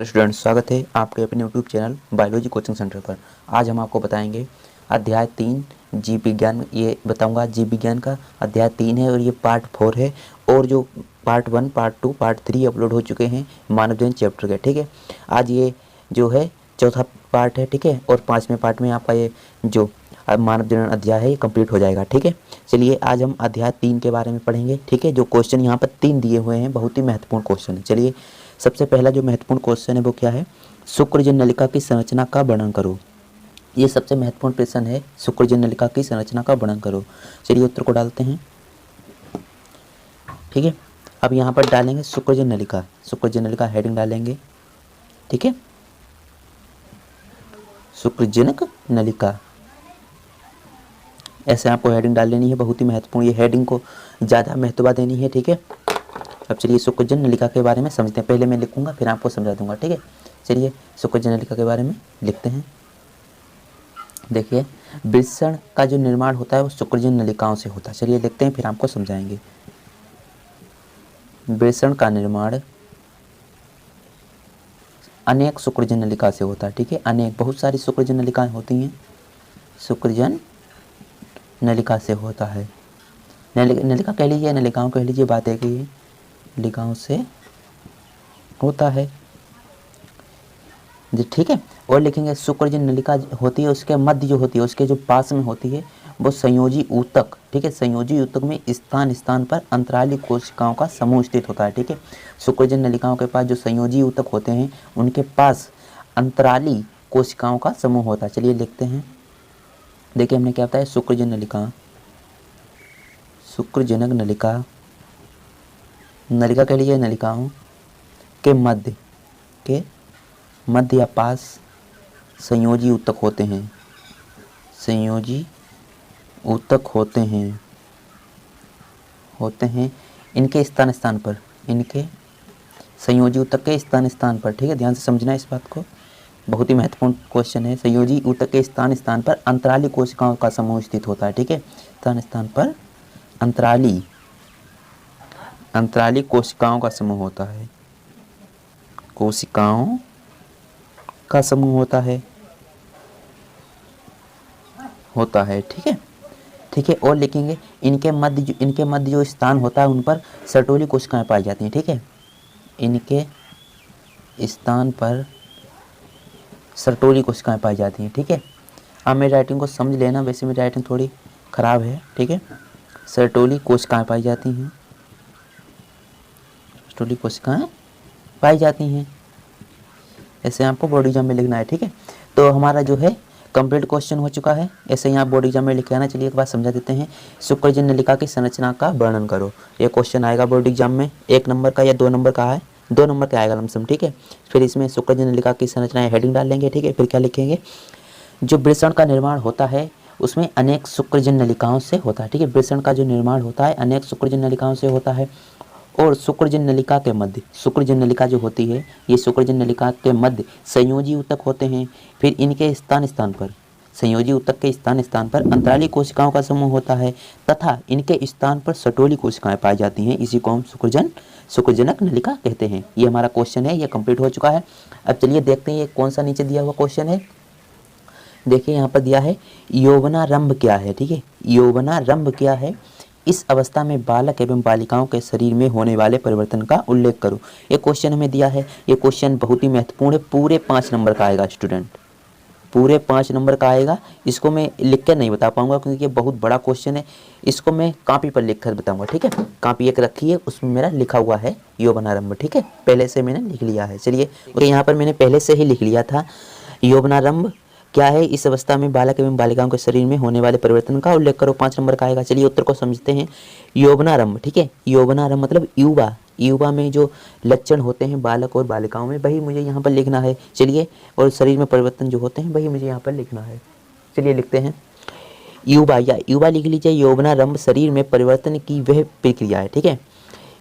Students, स्वागत है आपके अपने YouTube channel biology coaching centre पर। आज हम आपको बताएंगे अध्याय 3 जीव विज्ञान। ये बताऊंगा जीव विज्ञान का अध्याय 3 है और ये पार्ट 4 है। और जो पार्ट 1, पार्ट 2, पार्ट 3 अपलोड हो चुके हैं मानव जीवन चैप्टर के। ठीक है, आज ये जो है चौथा पार्ट है। ठीक है, और 5वें पार्ट में आपका ये जो मानव जीवन अध्याय है ये कंप्लीट हो जाएगा। ठीक है, चलिए आज हम अध्याय 3 के बारे में पढ़ेंगे। ठीक है, जो क्वेश्चन यहाँ पर 3 दिए हुए हैं बहुत ही महत्वपूर्ण क्वेश्चन है। चलिए सबसे पहला जो महत्वपूर्ण क्वेश्चन है वो क्या है, शुक्रजन नलिका की संरचना का वर्णन करो। ये सबसे महत्वपूर्ण प्रश्न है, शुक्रजन नलिका की संरचना का वर्णन करो। चलिए उत्तर को डालते हैं। ठीक है, अब यहाँ पर डालेंगे शुक्रजन नलिका, शुक्रजन नलिका हेडिंग डालेंगे। ठीक है, शुक्रजनक नलिका ऐसे आपको हेडिंग डाल लेनी है, बहुत ही महत्वपूर्ण। ये हेडिंग को ज़्यादा महत्व देनी है। ठीक है, अब चलिए शुक्रजन नलिका के बारे में समझते हैं। पहले मैं लिखूंगा फिर आपको समझा दूंगा। ठीक है, चलिए शुक्रजन नलिका के बारे में लिखते हैं। देखिए, वृषण का जो निर्माण होता है वो शुक्रजन नलिकाओं से होता है। चलिए लिखते हैं फिर आपको समझाएंगे। वृषण का निर्माण अनेक शुक्रजन नलिका से होता है। ठीक है, अनेक, बहुत सारी शुक्रजन नलिकाएं होती हैं, शुक्रजन नलिका से होता है। नलिका कह लीजिए, नलिकाओं कह लीजिए, बात है कि नलिकाओं से होता है जी। ठीक है, और लिखेंगे शुक्रजन नलिका होती है, उसके मध्य जो होती है, उसके जो पास में होती है वो संयोजी ऊतक। ठीक है, संयोजी ऊतक में स्थान स्थान पर अंतराली कोशिकाओं का समूह स्थित होता है। ठीक है, शुक्रजन नलिकाओं के पास जो संयोजी ऊतक होते हैं उनके पास अंतराली कोशिकाओं का समूह होता है। चलिए लिखते हैं। देखिए हमने क्या बताया, शुक्रजन नलिका, शुक्रजनक नलिका, नलिका कह लीजिए, नलिकाओं के मध्य या पास संयोजी ऊतक होते हैं, संयोजी ऊतक होते हैं इनके स्थान स्थान पर, इनके संयोजी ऊतक के स्थान स्थान पर। ठीक है, ध्यान से समझना इस बात को, बहुत ही महत्वपूर्ण क्वेश्चन है। संयोजी ऊतक के स्थान स्थान पर अंतराली कोशिकाओं का समूह स्थित होता है। ठीक है, स्थान स्थान पर अंतराली कोशिकाओं का समूह होता है, कोशिकाओं का समूह होता है। ठीक है, ठीक है, और लिखेंगे इनके मध्य जो स्थान होता है उन पर सर्टोली कोशिकाएं पाई जाती हैं। ठीक है, इनके स्थान पर सर्टोली कोशिकाएं पाई जाती हैं। ठीक है, अब मेरी राइटिंग को समझ लेना, वैसे मेरी राइटिंग थोड़ी खराब है। ठीक है, सर्टोली कोशिकाएं पाई जाती हैं, सर्टोली कोशिकाएं पाई जाती हैं, ऐसे आपको बोर्ड एग्जाम में लिखना है। ठीक है, तो हमारा जो है कंप्लीट क्वेश्चन हो चुका है, ऐसे ही आप बोर्ड एग्जाम में लिखे आना। चलिए एक बात समझा देते हैं, शुक्रजन नलिका की संरचना का वर्णन करो। ये क्वेश्चन आएगा बोर्ड एग्जाम में 1 नंबर का या 2 नंबर का है, 2 नंबर का आएगा लमसम। ठीक है, फिर इसमें शुक्रजन नलिका की संरचना हेडिंग डाल लेंगे। ठीक है, फिर क्या लिखेंगे, जो वृषण का निर्माण होता है उसमें अनेक शुक्रजन नलिकाओं से होता है। ठीक है, वृषण का जो निर्माण होता है अनेक शुक्रजन नलिकाओं से होता है। और शुक्रजन नलिका के मध्य, शुक्रजन नलिका जो होती है ये शुक्रजन नलिका के मध्य संयोजी ऊतक होते हैं। फिर इनके स्थान स्थान पर, संयोजी ऊतक के स्थान स्थान पर अंतराली कोशिकाओं का समूह होता है तथा इनके स्थान पर सटोली कोशिकाएं पाई जाती हैं। इसी को हम शुक्रजनक नलिका कहते हैं। ये हमारा क्वेश्चन है, ये कंप्लीट हो चुका है। अब चलिए देखते हैं ये कौन सा नीचे दिया हुआ क्वेश्चन है। देखिए यहाँ पर दिया है यौवनारंभ क्या है। ठीक है, यौवनारंभ क्या है, इस अवस्था में बालक एवं बालिकाओं के शरीर में होने वाले परिवर्तन का उल्लेख करो। ये क्वेश्चन हमें दिया है, ये क्वेश्चन बहुत ही महत्वपूर्ण है, पूरे 5 नंबर का आएगा स्टूडेंट, पूरे 5 नंबर का आएगा। इसको मैं लिख कर नहीं बता पाऊंगा क्योंकि ये बहुत बड़ा क्वेश्चन है, इसको मैं कॉपी पर लिख कर बताऊंगा। ठीक है, कॉपी एक रखी है, उसमें मेरा लिखा हुआ है यौवनारंभ। ठीक है, पहले से मैंने लिख लिया है। चलिए यहाँ पर मैंने पहले से ही लिख लिया था, यौवनारंभ क्या है, इस अवस्था में बालक एवं बालिकाओं के शरीर में होने वाले परिवर्तन का उल्लेख करो। 5 नंबर का आएगा। चलिए उत्तर को समझते हैं। यौवनारंभ, ठीक है, यौवनारंभ मतलब युवा, युवा में जो लक्षण होते हैं बालक और बालिकाओं में वही मुझे यहाँ पर लिखना है। चलिए, और शरीर में परिवर्तन जो होते हैं वही मुझे यहाँ पर लिखना है। चलिए लिखते हैं युवा, या युवा लिख लीजिए। यौवनारंभ शरीर में परिवर्तन की वह प्रक्रिया है। ठीक है,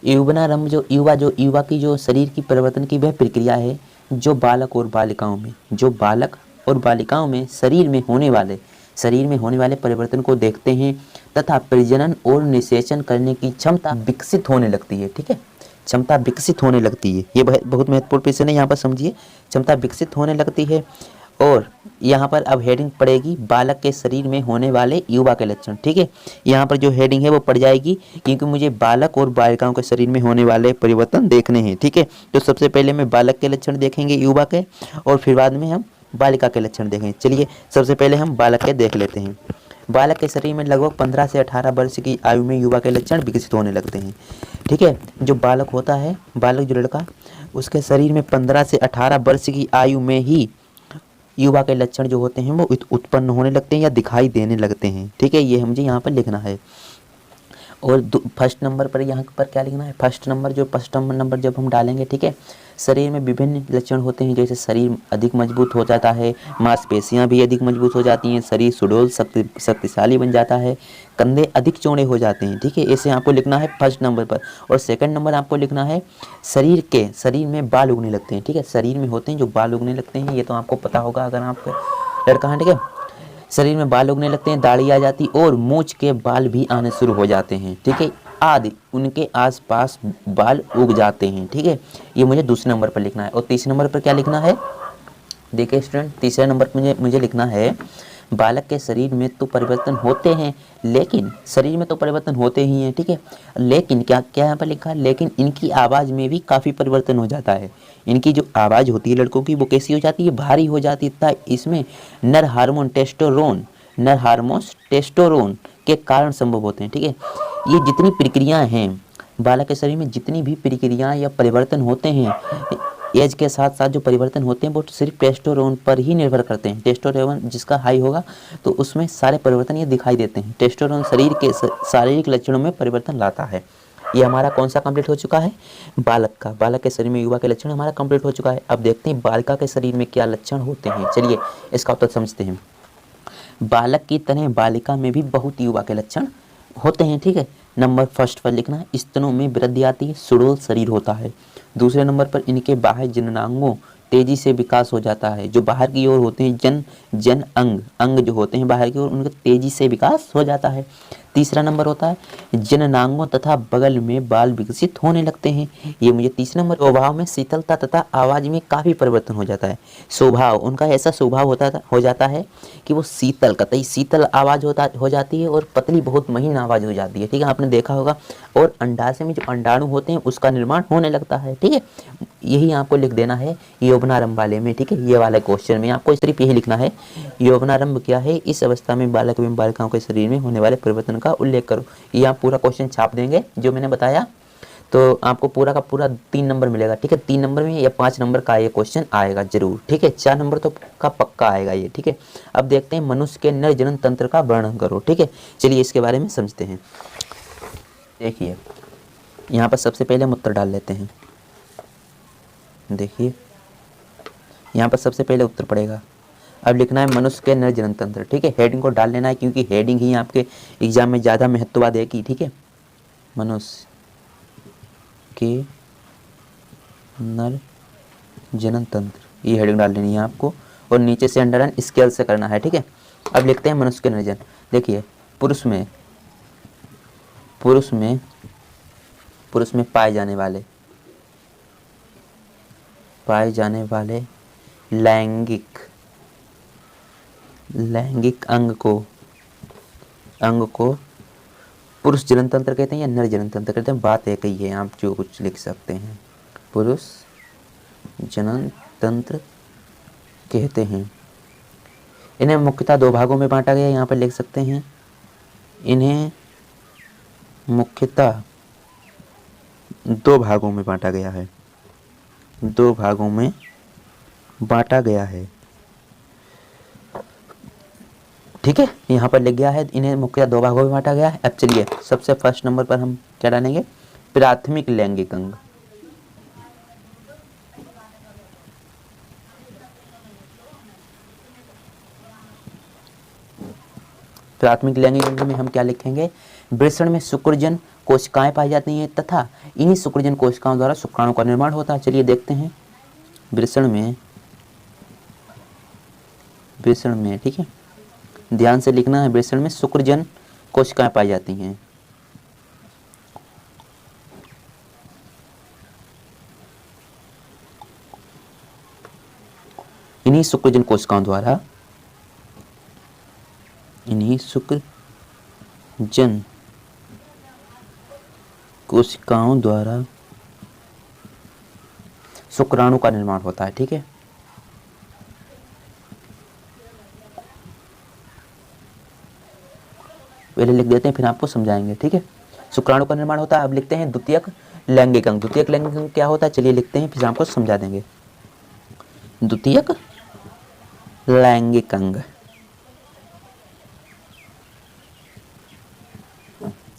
यौवनारंभ जो युवा की जो शरीर की परिवर्तन की वह प्रक्रिया है जो बालक और बालिकाओं में, जो बालक और बालिकाओं में शरीर में होने वाले परिवर्तन को देखते हैं तथा प्रजनन और निषेचन करने की क्षमता विकसित होने लगती है। ठीक है, क्षमता विकसित होने लगती है। ये बहुत महत्वपूर्ण प्रश्न है, यहाँ पर समझिए। क्षमता विकसित होने लगती है। और यहाँ पर अब हेडिंग पड़ेगी बालक के शरीर में होने वाले युवा के लक्षण। ठीक है, यहाँ पर जो हेडिंग है वो पड़ जाएगी, क्योंकि मुझे बालक और बालिकाओं के शरीर में होने वाले परिवर्तन देखने हैं। ठीक है, तो सबसे पहले मैं बालक के लक्षण देखेंगे, युवा के, और फिर बाद में हम बालिका के लक्षण देखेंगे। चलिए सबसे पहले हम बालक के देख लेते हैं। बालक के शरीर में लगभग 15 से 18 वर्ष की आयु में युवा के लक्षण विकसित होने लगते हैं। ठीक है, जो बालक होता है, बालक जो लड़का, उसके शरीर में 15 से 18 वर्ष की आयु में ही युवा के लक्षण जो होते हैं वो उत्पन्न होने लगते हैं या दिखाई देने लगते हैं। ठीक है, ये मुझे यहाँ पर लिखना है। और फर्स्ट नंबर पर यहाँ पर क्या लिखना है, फर्स्ट नंबर जब हम डालेंगे, ठीक है, शरीर में विभिन्न लक्षण होते हैं, जैसे शरीर अधिक मजबूत हो जाता है, मांसपेशियाँ भी अधिक मजबूत हो जाती हैं, शरीर सुडौल शक्तिशाली बन जाता है, कंधे अधिक चौड़े हो जाते हैं। ठीक है, ऐसे आपको लिखना है फर्स्ट नंबर पर। और सेकंड नंबर आपको लिखना है शरीर में बाल उगने लगते हैं। ठीक है, शरीर में होते हैं जो बाल उगने लगते हैं, ये तो आपको पता होगा अगर आपका लड़का है। ठीक है, शरीर में बाल उगने लगते हैं, दाढ़ी आ जाती और मूंछ के बाल भी आने शुरू हो जाते हैं। ठीक है, आदि उनके आसपास बाल उग जाते हैं। ठीक है, ये मुझे दूसरे नंबर पर लिखना है। और तीसरे नंबर पर क्या लिखना है, देखिए स्टूडेंट, तीसरे नंबर पर मुझे लिखना है बालक के शरीर में तो परिवर्तन होते हैं, लेकिन शरीर में तो परिवर्तन होते ही हैं। ठीक है, लेकिन क्या क्या यहाँ पर लिखा है, लेकिन इनकी आवाज़ में भी काफ़ी परिवर्तन हो जाता है। इनकी जो आवाज़ होती है लड़कों की, वो कैसी हो जाती है, भारी हो जाती है, तथा इसमें नर हार्मोन टेस्टोरोन के कारण संभव होते हैं। ठीक है, ये जितनी प्रक्रियाएं हैं बालक के शरीर में, जितनी भी प्रक्रियाएं या परिवर्तन होते हैं एज के साथ साथ, जो परिवर्तन होते हैं वो सिर्फ टेस्टोस्टेरोन पर ही निर्भर करते हैं। टेस्टोस्टेरोन जिसका हाई होगा तो उसमें सारे परिवर्तन ये दिखाई देते हैं। टेस्टोस्टेरोन शरीर के शारीरिक लक्षणों में परिवर्तन लाता है। ये हमारा कौन सा कंप्लीट हो चुका है, बालक का। बालक के शरीर में युवा के लक्षण हमारा कंप्लीट हो चुका है। अब देखते हैं बालिका के शरीर में क्या लक्षण होते हैं। चलिए इसका उत्तर समझते हैं। बालक की तरह बालिका में भी बहुत युवा के लक्षण होते हैं। ठीक है, नंबर फर्स्ट पर लिखना है, स्तनों में वृद्धि आती है, सुडौल शरीर होता है। दूसरे नंबर पर इनके बाह्य जननांगों तेजी से विकास हो जाता है। जो बाहर की ओर होते हैं जन अंग जो होते हैं बाहर की ओर, उनका तेजी से विकास हो जाता है। तीसरा नंबर होता है जननांगों तथा बगल में बाल विकसित होने लगते हैं। ये मुझे तीसरा नंबर। स्वभाव में शीतलता तथा आवाज़ में काफ़ी परिवर्तन हो जाता है। स्वभाव उनका ऐसा स्वभाव हो जाता है कि वो कतई शीतल आवाज़ हो जाती है और पतली बहुत महीन आवाज़ हो जाती है। ठीक है, आपने देखा होगा। और अंडाशय में जो अंडाणु होते हैं उसका निर्माण होने लगता है। ठीक है, यही आपको लिख देना है यौवनारंभ वाले में। ठीक है, ये वाले क्वेश्चन में आपको सिर्फ यही लिखना है, यौवनारंभ क्या है, इस अवस्था में बालक एवं बालिकाओं के शरीर में होने वाले परिवर्तन का उल्लेख करो। ये आप पूरा क्वेश्चन छाप देंगे जो मैंने बताया, तो आपको पूरा का पूरा 3 नंबर मिलेगा। ठीक है, 3 नंबर में या 5 नंबर का ये क्वेश्चन आएगा जरूर। ठीक है, 4 नंबर तो का पक्का आएगा ये। ठीक है, अब देखते हैं मनुष्य के नर जनन तंत्र का वर्णन करो। ठीक है, चलिए इसके बारे में समझते हैं। देखिए यहाँ पर सबसे पहले हम उत्तर डाल लेते हैं। देखिए यहाँ पर सबसे पहले उत्तर पड़ेगा। अब लिखना है मनुष्य के नर जनन तंत्र। ठीक है, हेडिंग को डाल लेना है, क्योंकि हेडिंग ही आपके एग्जाम में ज़्यादा महत्व देगी। ठीक है, मनुष्य के नर जनन तंत्र, ये हेडिंग डाल लेनी है आपको, और नीचे से अंडरलाइन स्केल से करना है। ठीक है, अब लिखते हैं मनुष्य के नर जनन। देखिए पुरुष में पाए जाने वाले लैंगिक अंग को पुरुष जनन तंत्र कहते हैं या नर जनन तंत्र कहते हैं, बात एक ही है, आप जो कुछ लिख सकते हैं। पुरुष जनन तंत्र कहते हैं। इन्हें मुख्यतः 2 भागों में बांटा गया है, यहाँ पर लिख सकते हैं। इन्हें मुख्यतः 2 भागों में बांटा गया है। 2 भागों में बांटा गया है। ठीक है, यहाँ पर लिख गया है इन्हें मुख्यतः 2 भागों में बांटा गया है। अब चलिए सबसे फर्स्ट नंबर पर हम क्या डालेंगे, प्राथमिक लैंगिक अंग। प्राथमिक लैंगिक अंग में हम क्या लिखेंगे, वृषण में शुक्रजन कोशिकाएं पाई जाती हैं तथा इन्हीं शुक्रजन कोशिकाओं द्वारा शुक्राणु का निर्माण होता है। चलिए देखते हैं, वृषण में ठीक है, ध्यान से लिखना है, वृषण में शुक्रजन कोशिकाएं पाई जाती हैं। इन्हीं शुक्रजन कोशिकाओं द्वारा शुक्राणु का निर्माण होता है। ठीक है, पहले लिख देते हैं फिर आपको समझाएंगे। ठीक है, शुक्राणु का निर्माण होता है। अब लिखते हैं द्वितीयक लैंगिक अंग। द्वितीयक लैंगिक अंग क्या होता है चलिए लिखते हैं, फिर आपको समझा देंगे। द्वितीयक लैंगिक अंग,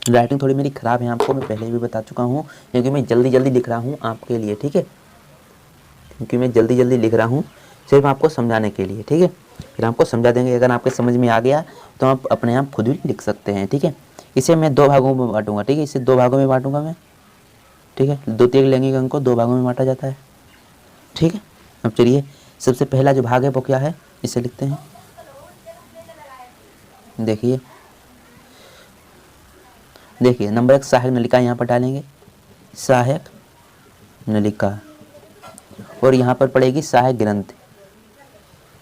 राइटिंग थोड़ी मेरी खराब है, आपको मैं पहले भी बता चुका हूँ, क्योंकि मैं जल्दी जल्दी लिख रहा हूँ आपके लिए। ठीक है, क्योंकि मैं जल्दी जल्दी लिख रहा हूँ सिर्फ आपको समझाने के लिए। ठीक है, फिर आपको समझा देंगे। अगर आपके समझ में आ गया तो आप अपने आप खुद भी लिख सकते हैं। ठीक है, इसे मैं 2 भागों में बांटूंगा। ठीक है, इसे 2 भागों में बांटूंगा मैं। ठीक है, द्वितीयक लैंगिक अंग को 2 भागों में बांटा जाता है। ठीक है, अब चलिए सबसे पहला जो भाग है वो क्या है, इसे लिखते हैं। देखिए नंबर 1 सहायक नलिका यहाँ पर डालेंगे, सहायक नलिका, और यहाँ पर पड़ेगी सहायक ग्रंथि,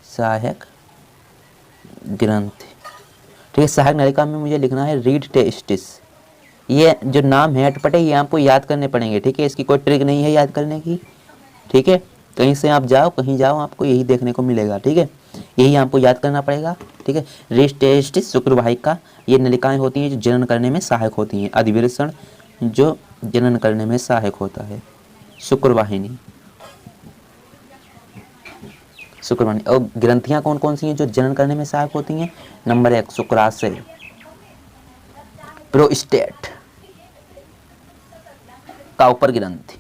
सहायक ग्रंथि। ठीक है, सहायक नलिका में मुझे लिखना है रीड टेस्टिस। ये जो नाम है अटपटे, ये आपको याद करने पड़ेंगे। ठीक है, इसकी कोई ट्रिक नहीं है याद करने की। ठीक है, कहीं से आप जाओ कहीं जाओ आपको यही देखने को मिलेगा। ठीक है, यही आपको याद करना पड़ेगा। ठीक है, रीड टेस्टिस शुक्रवाहिका, ये नलिकाएं होती हैं जो जनन करने में सहायक होती हैं। अधिवृषण जो जनन करने में सहायक होता है, शुक्रवाहिनी, शुक्रवाहिनी। और ग्रंथियां कौन कौन सी हैं जो जनन करने में सहायक होती हैं? नंबर 1 शुक्राशय, प्रोस्टेट, काउपर ग्रंथि,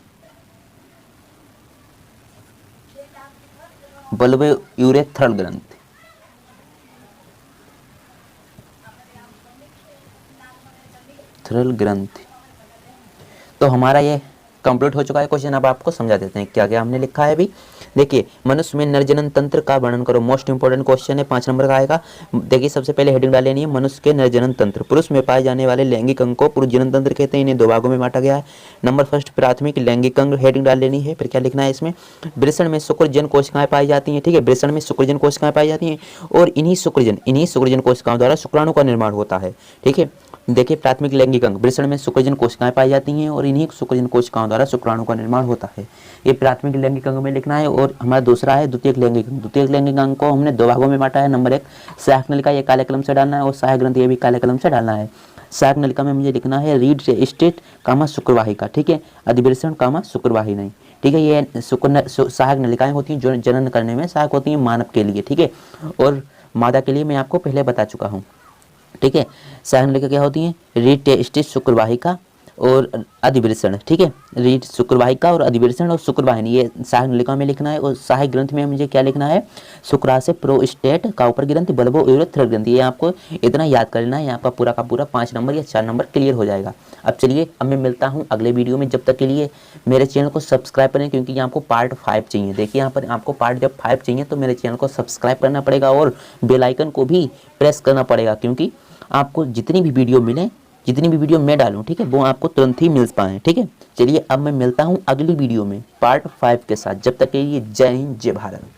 बल्बे यूरेथ्रल ग्रंथि, थ्रल ग्रंथि। तो हमारा ये कंप्लीट हो चुका है क्वेश्चन। अब आपको समझा देते हैं क्या क्या हमने लिखा है अभी। देखिए, मनुष्य में नरजनन तंत्र का वर्णन करो। मोस्ट इंपोर्टेंट क्वेश्चन है, 5 नंबर का आएगा। देखिए सबसे पहले हेडिंग डाल लेनी है, मनुष्य के नरजनन तंत्र। पुरुष में पाए जाने वाले लैंगिक अंग को पुरुष जनन तंत्र कहते हैं। इन्हें 2 भागों में बांटा गया है। नंबर 1 प्राथमिक लैंगिक अंग, हेडिंग डाल लेनी है। फिर क्या लिखना है इसमें, वृषण में शुक्रजन कोशिकाएं पाई जाती हैं। ठीक है, वृषण में शुक्रजन कोशिकाएं पाई जाती हैं और इन्हीं शुक्रजन कोशिकाओं द्वारा शुक्राणु का निर्माण होता है। ठीक है, देखिए प्राथमिक लैंगिक अंग, वृषण में शुक्रजन कोशिकाएं पाई जाती हैं और इन्हीं शुक्रजन कोशिकाओं द्वारा शुक्राणु का निर्माण होता है। ये प्राथमिक लैंगिक अंग में लिखना है। और हमारा दूसरा है द्वितीयक लैंगिक अंग। द्वितीयक लैंगिक अंग को हमने 2 भागों में बांटा है। नंबर 1 सहायक नलिका, ये काले कलम से डालना है, और सहायक ग्रंथि ये भी काले कलम से डालना है। सहायक नलिका में मुझे लिखना है रीड टेस्टिस कामा शुक्रवाहिका। ठीक है, अधिवृषण कामा शुक्रवाहिनी। ठीक है, ये सहायक नलिकाएं होती हैं जो जनन करने में सहायक होती हैं मानव के लिए। ठीक है, और मादा के लिए मैं आपको पहले बता चुका हूँ। ठीक है, सहायक नलिका क्या होती है, रीड टेस्टिस शुक्रवाहिका और अधिवृषण। ठीक है, रीड शुक्रवाहिका और अधिवृषण और शुक्रवाहिनी, ये सहायक नलिका में लिखना है। और सहायक ग्रंथ में मुझे क्या लिखना है, शुक्राशय, प्रोस्टेट, काउपर ग्रंथि, बल्बो यूरेथ्रल ग्रंथि। ये आपको इतना याद कर लेना है, आपका पूरा का पूरा 5 नंबर या 4 नंबर क्लियर हो जाएगा। अब चलिए, अब मैं मिलता हूँ अगले वीडियो में। जब तक के लिए मेरे चैनल को सब्सक्राइब करें, क्योंकि यहाँ आपको पार्ट 5 चाहिए। देखिए यहाँ पर आपको पार्ट जब 5 चाहिए तो मेरे चैनल को सब्सक्राइब करना पड़ेगा और बेल आइकन को भी प्रेस करना पड़ेगा, क्योंकि आपको जितनी भी वीडियो मिले, जितनी भी वीडियो मैं डालूं, ठीक है, वो आपको तुरंत ही मिल पाए। ठीक है, चलिए अब मैं मिलता हूं अगली वीडियो में पार्ट 5 के साथ। जब तक के लिए जय हिंद, जय भारत।